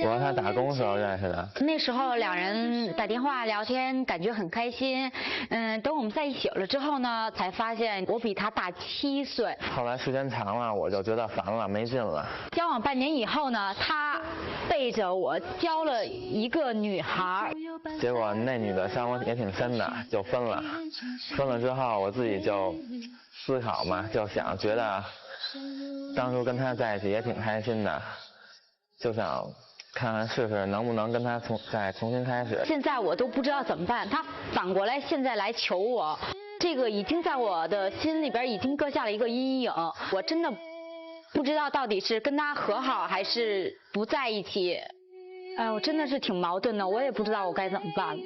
我和他打工时候认识的。那时候两人打电话聊天，感觉很开心。等我们在一起了之后呢，才发现我比他大7岁。后来时间长了，我就觉得烦了，没劲了。交往半年以后呢，他背着我交了一个女孩，结果那女的伤我也挺深的，就分了。分了之后，我自己就思考嘛，就想觉得当初跟他在一起也挺开心的。就想看看试试能不能跟他再重新开始。现在我都不知道怎么办，他反过来现在来求我，这个已经在我的心里边已经搁下了一个阴影。我真的不知道到底是跟他和好还是不在一起。哎，我真的是挺矛盾的，我也不知道我该怎么办。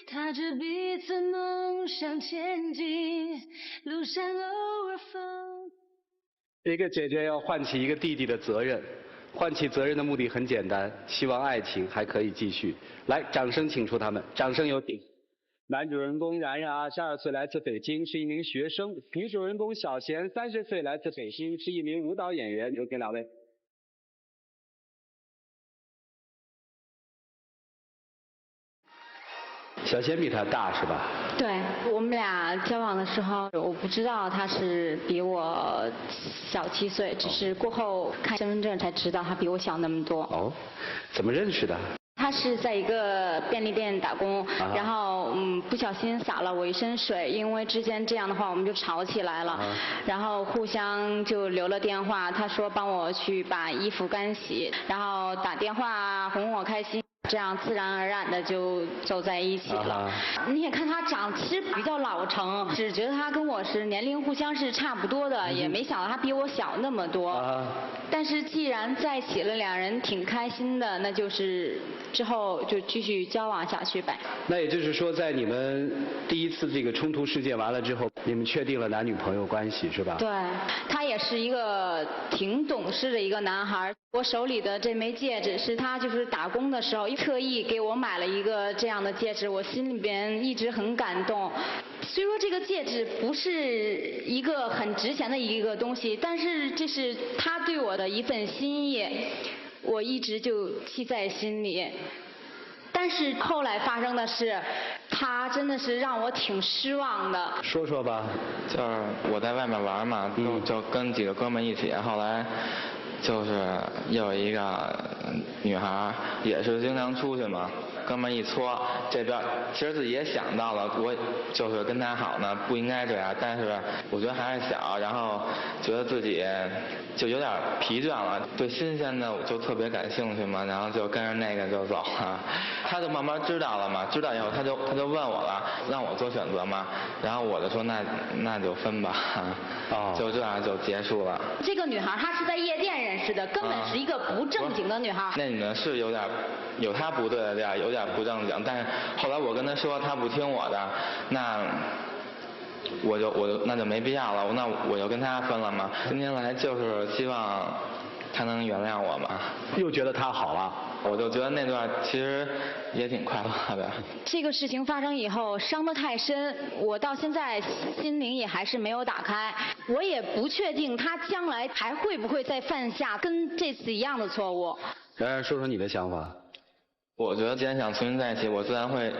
踏着彼此梦想前进，路上偶尔风。一个姐姐要唤起一个弟弟的责任，唤起责任的目的很简单，希望爱情还可以继续。来，掌声请出他们，掌声有请。男主人公然然22岁，来自北京，是一名学生；女主人公小贤30岁，来自北京，是一名舞蹈演员。有请两位。小贤比他大是吧？对，我们俩交往的时候，我不知道他是比我小7岁，只是过后看身份证才知道他比我小那么多。哦，怎么认识的？他是在一个便利店打工，然后不小心洒了我一身水，因为之前这样的话我们就吵起来了，然后互相就留了电话，他说帮我去把衣服干洗，然后打电话哄我开心。这样自然而然的就走在一起了。你也看他长其实比较老成，只觉得他跟我是年龄互相是差不多的，也没想到他比我小那么多。但是既然在一起了，两人挺开心的，那就是之后就继续交往下去呗。那也就是说，在你们第一次这个冲突事件完了之后，你们确定了男女朋友关系是吧？对，他也是一个挺懂事的一个男孩。我手里的这枚戒指是他就是打工的时候特意给我买了一个这样的戒指，我心里边一直很感动。虽说这个戒指不是一个很值钱的一个东西，但是这是他对我的一份心意，我一直就记在心里。但是后来发生的事，他真的是让我挺失望的。说说吧。就是我在外面玩嘛，就跟几个哥们一起，后来就是又有一个女孩，也是经常出去嘛，哥们一搓这边，其实自己也想到了，我就是跟他好呢，不应该这样，但是我觉得还是小，然后觉得自己就有点疲倦了，对新鲜的我就特别感兴趣嘛，然后就跟着那个就走了。他就慢慢知道了嘛，知道以后他就问我了，让我做选择嘛，然后我就说那就分吧，就这样就结束了。这个女孩她是在夜店认识的，根本是一个不正经的女孩。那女的是有她不对的地儿，有点不正经，但是后来我跟她说，她不听我的，那那就没必要了，那我就跟她分了嘛。今天来就是希望她能原谅我嘛。又觉得她好了。我就觉得那段其实也挺快乐的。这个事情发生以后伤得太深，我到现在心灵也还是没有打开，我也不确定他将来还会不会再犯下跟这次一样的错误。然然说说你的想法。我觉得既然想重新在一起，我自然会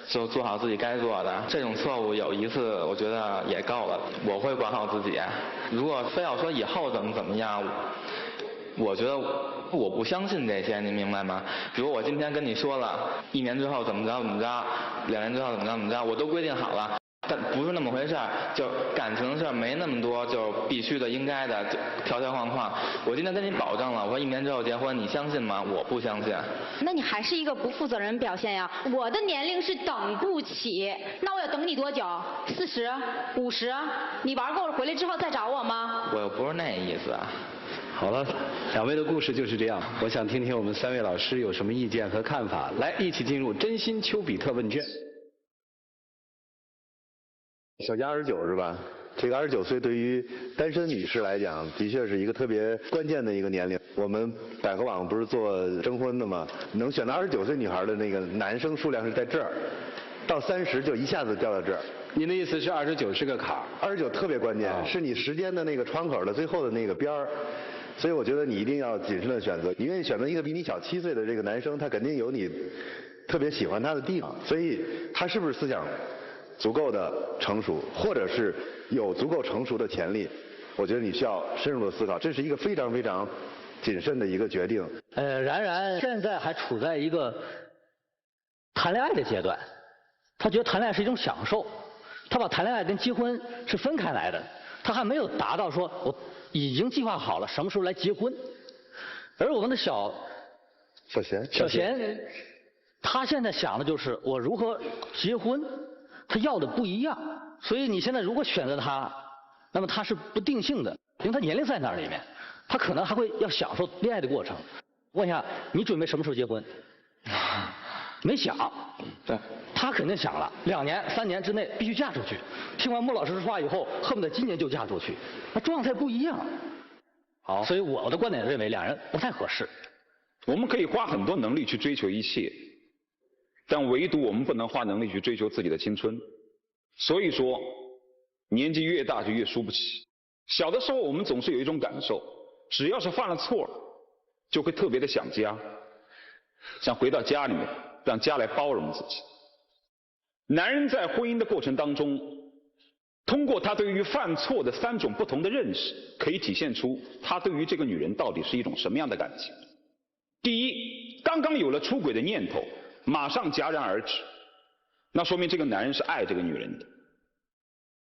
就做好自己该做的。这种错误有一次，我觉得也够了。我会管好自己。如果非要说以后怎么样，我觉得我不相信这些，你明白吗？比如我今天跟你说了，1年之后怎么着，2年之后怎么着，我都规定好了。但不是那么回事儿，就感情的事儿没那么多，就必须的、应该的，条条框框。我今天跟你保证了，我说1年之后结婚，你相信吗？我不相信。那你还是一个不负责任表现呀！我的年龄是等不起，那我要等你多久？40、50？你玩够了回来之后再找我吗？我又不是那意思啊。好了，两位的故事就是这样。我想听听我们3位老师有什么意见和看法。来，一起进入真心丘比特问卷。小佳29是吧？这个29岁对于单身女士来讲，的确是一个特别关键的一个年龄。我们百合网不是做征婚的吗？能选到29岁女孩的那个男生数量是在这儿，到30就一下子掉到这儿。您的意思是29是个坎儿？29特别关键，是你时间的那个窗口的最后的那个边儿。所以我觉得你一定要谨慎的选择。你愿意选择一个比你小7岁的这个男生，他肯定有你特别喜欢他的地方。所以他是不是思想足够的成熟，或者是有足够成熟的潜力？我觉得你需要深入的思考，这是一个非常非常谨慎的一个决定。然然现在还处在一个谈恋爱的阶段，他觉得谈恋爱是一种享受，他把谈恋爱跟结婚是分开来的，他还没有达到说我已经计划好了什么时候来结婚。而我们的小贤，他现在想的就是我如何结婚，他要的不一样。所以你现在如果选择他，那么他是不定性的，因为他年龄在那里面，他可能还会要享受恋爱的过程。问一下，你准备什么时候结婚？没想。对。他肯定想了，2年、3年之内必须嫁出去。听完莫老师的话以后，恨不得今年就嫁出去。那状态不一样。好，所以我的观点认为2人不太合适。我们可以花很多能力去追求一切，但唯独我们不能花能力去追求自己的青春。所以说，年纪越大就越输不起。小的时候我们总是有一种感受，只要是犯了错，就会特别的想家，想回到家里面，让家来包容自己。男人在婚姻的过程当中，通过他对于犯错的3种不同的认识，可以体现出他对于这个女人到底是一种什么样的感情。第一，刚刚有了出轨的念头，马上戛然而止，那说明这个男人是爱这个女人的。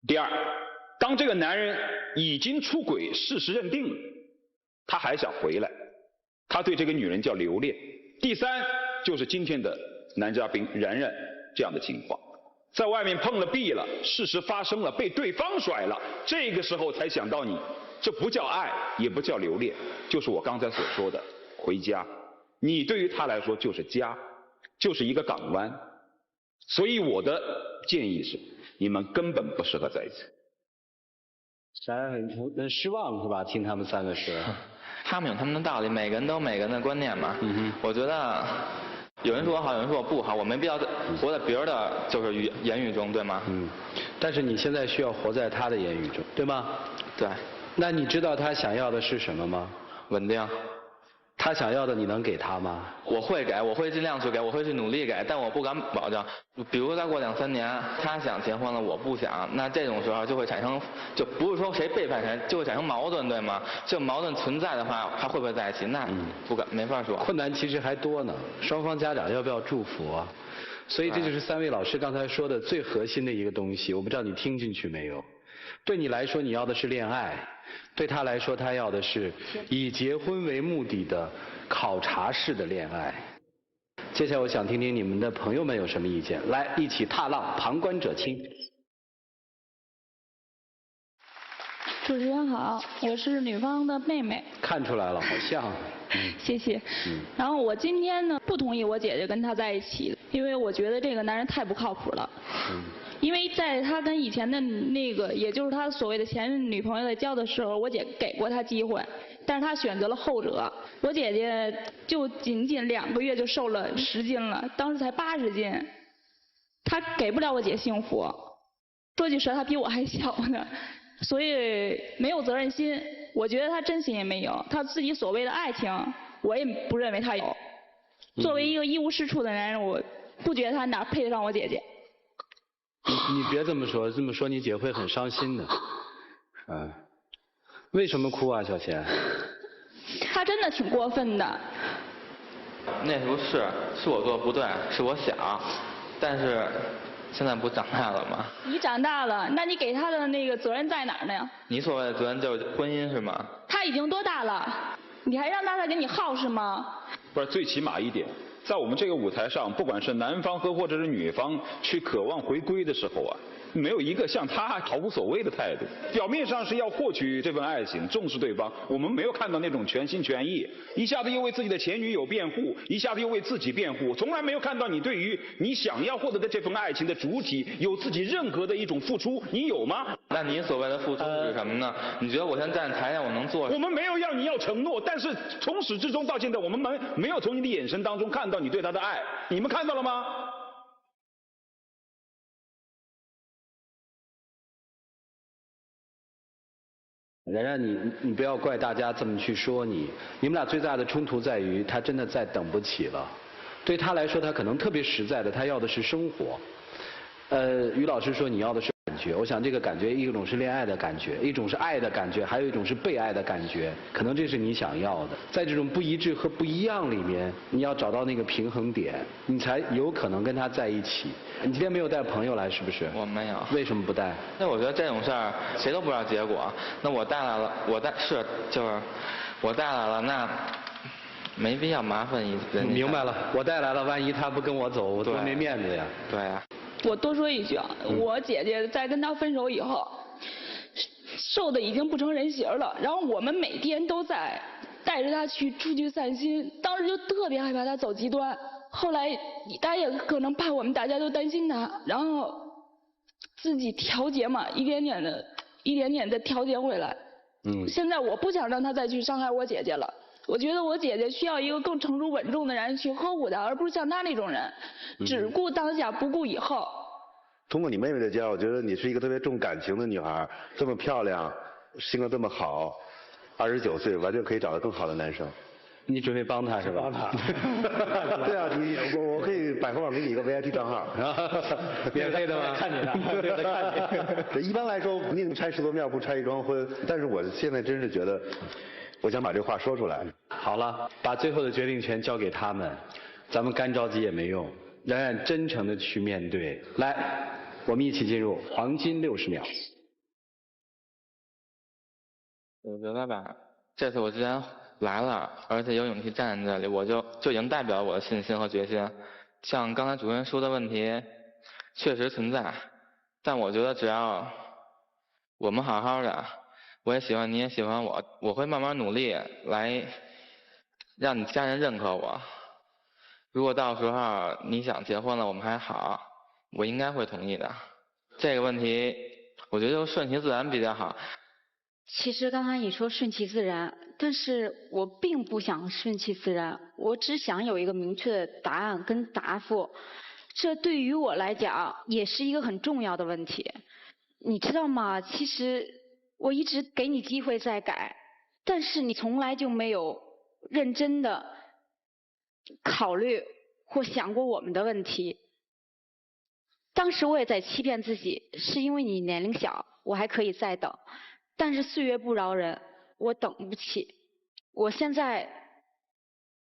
第二，当这个男人已经出轨，事实认定了，他还想回来，他对这个女人叫留恋。第三，就是今天的男嘉宾然然这样的情况，在外面碰了壁了，事实发生了，被对方甩了，这个时候才想到你，这不叫爱，也不叫留恋，就是我刚才所说的回家。你对于他来说就是家，就是一个港湾。所以我的建议是，你们根本不适合在一起。然然很失望是吧？听他们3个说。他们有他们的道理，每个人都有每个人的观念嘛。我觉得有人说我好，有人说我不好，我没必要活在别人的就是言语中，对吗？但是你现在需要活在他的言语中，对吗？对。那你知道他想要的是什么吗？稳定。他想要的你能给他吗？我会给，我会尽量去给，我会去努力给，但我不敢保证。比如再过2、3年，他想结婚了，我不想，那这种时候就会产生，就不是说谁背叛谁，就会产生矛盾，对吗？这矛盾存在的话，还会不会在一起？那不敢，没法说。困难其实还多呢，双方家长要不要祝福啊？所以这就是3位老师刚才说的最核心的一个东西，我不知道你听进去没有？对你来说，你要的是恋爱。对他来说，他要的是以结婚为目的的考察式的恋爱。接下来我想听听你们的朋友们有什么意见，来一起踏浪，旁观者清。主持人好，我是女方的妹妹。看出来了，好像。谢谢。然后我今天呢不同意我姐姐跟他在一起，因为我觉得这个男人太不靠谱了。因为在他跟以前的那个，也就是他所谓的前女朋友在交的时候，我姐给过他机会，但是他选择了后者。我姐姐就仅仅2个月就瘦了10斤了，当时才80斤，他给不了我姐幸福。说句实话，他比我还小呢，所以没有责任心。我觉得他真心也没有，他自己所谓的爱情，我也不认为他有。作为一个一无是处的男人，我不觉得他哪配得上我姐姐。你别这么说，这么说你姐会很伤心的。为什么哭啊，小贤？他真的挺过分的。那时候是我做的不对，是我小，但是现在不长大了吗？你长大了，那你给他的那个责任在哪儿呢？你所谓的责任就是婚姻是吗？他已经多大了？你还让他再给你耗是吗？不是，最起码一点，在我们这个舞台上，不管是男方和或者是女方去渴望回归的时候啊，没有一个像他毫无所谓的态度。表面上是要获取这份爱情，重视对方，我们没有看到那种全心全意，一下子又为自己的前女友辩护，一下子又为自己辩护，从来没有看到你对于你想要获得的这份爱情的主体有自己任何的一种付出，你有吗？那你所谓的付出是什么呢？你觉得我现在站在台上我能做？我们没有要你要承诺，但是从始至终到现在，我们没有从你的眼神当中看到你对他的爱，你们看到了吗？然然，你不要怪大家这么去说你。你们俩最大的冲突在于，他真的再等不起了。对他来说，他可能特别实在的，他要的是生活。于老师说你要的是感觉，我想这个感觉一种是恋爱的感觉，一种是爱的感觉，还有一种是被爱的感觉，可能这是你想要的。在这种不一致和不一样里面，你要找到那个平衡点，你才有可能跟他在一起。你今天没有带朋友来是不是？我没有。为什么不带？那我觉得这种事儿谁都不知道结果，那我带来了，我带来了，那没必要麻烦人。明白了，我带来了，万一他不跟我走，我多没面子呀。对呀。我多说一句啊，我姐姐在跟他分手以后，瘦的已经不成人形了。然后我们每天都在带着他出去散心，当时就特别害怕他走极端。后来大家也可能怕我们大家都担心他，然后自己调节嘛，一点点的调节回来。现在我不想让他再去伤害我姐姐了。我觉得我姐姐需要一个更成熟稳重的人去呵护她，而不是像她那种人，只顾当下不顾以后。通过你妹妹的介绍，我觉得你是一个特别重感情的女孩，这么漂亮，性格这么好，29岁完全可以找到更好的男生。你准备帮他是吧？帮他。对啊，我可以百合网给你一个 VIP 账号。免费的吗？看你的，对的看你。一般来说，宁拆十座庙不拆一桩婚，但是我现在真是觉得。我想把这话说出来。好了，把最后的决定权交给他们，咱们干着急也没用，然然真诚的去面对。来，我们一起进入黄金60秒。我觉得吧，这次我既然来了，而且有勇气站在这里，我就已经代表了我的信心和决心。像刚才主持人说的问题，确实存在，但我觉得只要我们好好的。我也喜欢你，也喜欢我，我会慢慢努力来让你家人认可我。如果到时候你想结婚了，我们还好，我应该会同意的。这个问题，我觉得就顺其自然比较好。其实刚刚你说顺其自然，但是我并不想顺其自然，我只想有一个明确的答案跟答复。这对于我来讲也是一个很重要的问题，你知道吗？其实。我一直给你机会再改，但是你从来就没有认真的考虑或想过我们的问题。当时我也在欺骗自己，是因为你年龄小，我还可以再等。但是岁月不饶人，我等不起。我现在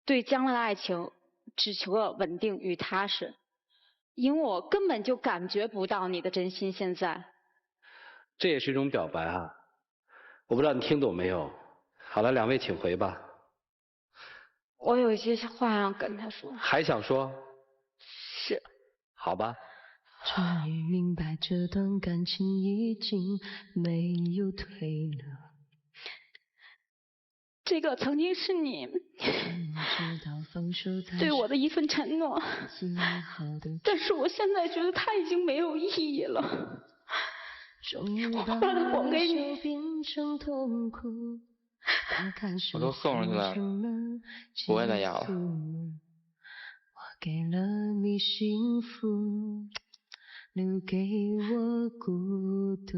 对将来的爱情只求个稳定与踏实，因为我根本就感觉不到你的真心现在。这也是一种表白啊。我不知道你听懂没有？好了，2位请回吧。我有一些话要跟他说。还想说？是。好吧。终于明白这段感情已经没有退路。这个曾经是你对我的一份承诺，但是我现在觉得它已经没有意义了。我把它还给你。我都送上去了，不会再要了。我给了你幸福，留给我孤独。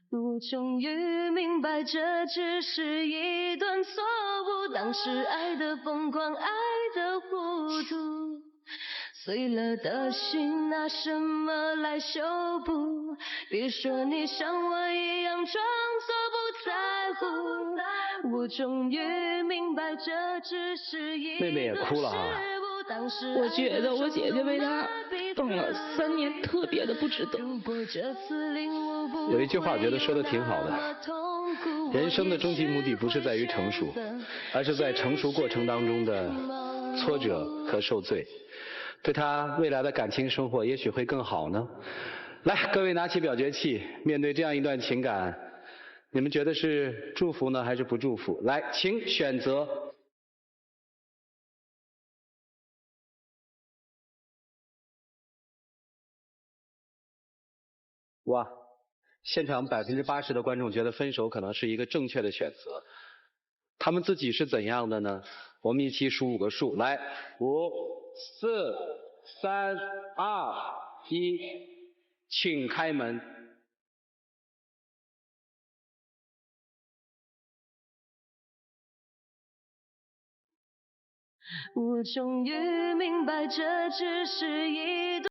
我终于明白，这只是一段错误。当时爱的疯狂，爱的糊涂。碎了的心拿什么来修补？别说你像我一样装作不在乎。我终于明白，这只是一妹妹也哭了啊。我觉得我姐姐为他等了3年，特别的不值得。有一句话，我觉得说的挺好的。人生的终极目的不是在于成熟，而是在成熟过程当中的挫折和受罪。对他未来的感情生活也许会更好呢。来，各位拿起表决器，面对这样一段情感，你们觉得是祝福呢，还是不祝福？来，请选择。哇，现场80%的观众觉得分手可能是一个正确的选择。他们自己是怎样的呢？我们一起数5个数，来，5、4、3、2、1，请开门。我终于明白，这只是一段